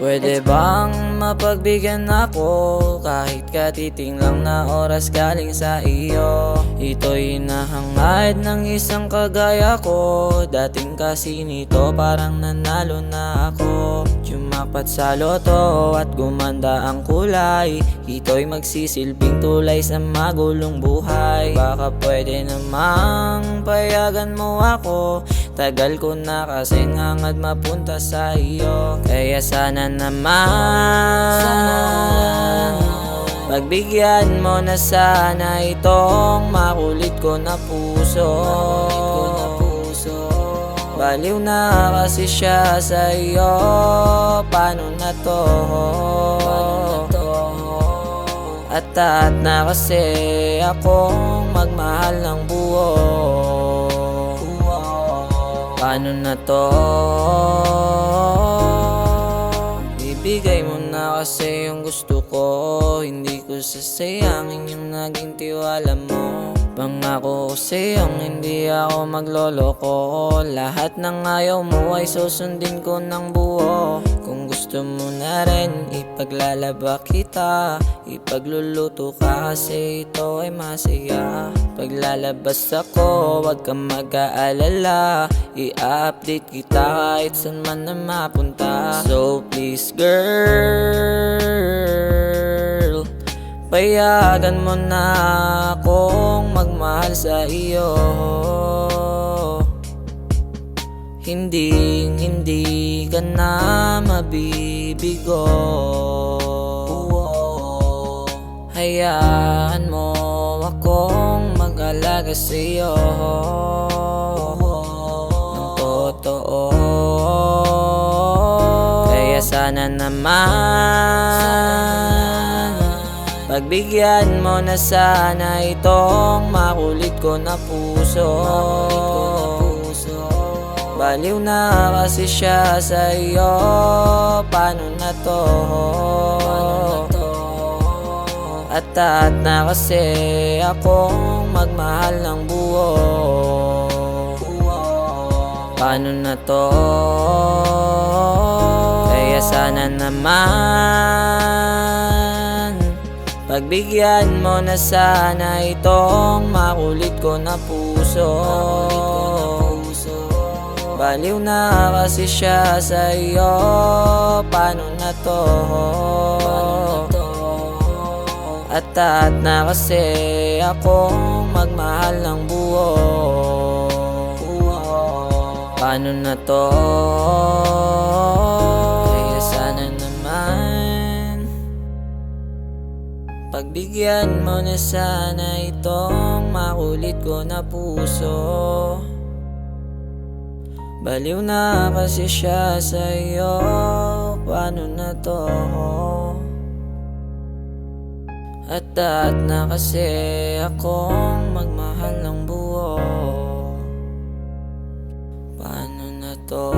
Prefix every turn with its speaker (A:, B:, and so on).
A: Pwede bang mapagbigyan ako kahit katiting lang na oras galing sa iyo? Ito'y nahangad ng isang kagaya ko. Dating kasi nito parang nanalo na ako. Jumakpat sa loto at gumanda ang kulay. Ito'y magsisilbing tulay sa magulong buhay. Baka pwede namang payagan mo ako. Tagal ko na kasing hangad mapunta sa iyo. Kaya sana naman pagbigyan mo na sana itong makulit ko na puso. Baliw na kasi siya sa iyo. Paano na to? At na kasi akong magmahal ng buo. Paano na to? Ibigay mo na kasi yung gusto ko. Hindi ko sasayangin yung naging tiwala mo. Pangako sa'yong hindi ako magloloko. Lahat ng ayaw mo ay susundin ko ng buo. Kung gusto mo na rin, ipaglalaba kita. Ipagluluto ka kasi ito ay masaya. Paglalabas ako, wag kang mag-aalala. I-update kita kahit saan man na mapunta. So please girl, payagan mo na akong magmahal sa iyo. Hindi ka na mabibigo. Hayaan mo akong mag-alaga sa iyo ng totoo. Kaya sana naman pagbigyan mo na sana itong makulit ko na puso. Baliw na kasi siya sa iyo. Paano na to? At na kasi akong magmahal ng buo. Paano na to? Kaya sana naman pagbigyan mo na sana itong makulit ko na puso. Baliw na kasi siya sa iyo. Paano na to? At na kasi akong magmahal ng buo. Paano na to? Kaya sana naman pagbigyan mo na sana itong makulit ko na puso. Baliw na kasi siya sa iyo. Paano na to? At na kasi akong magmahal ng buo. Paano na to?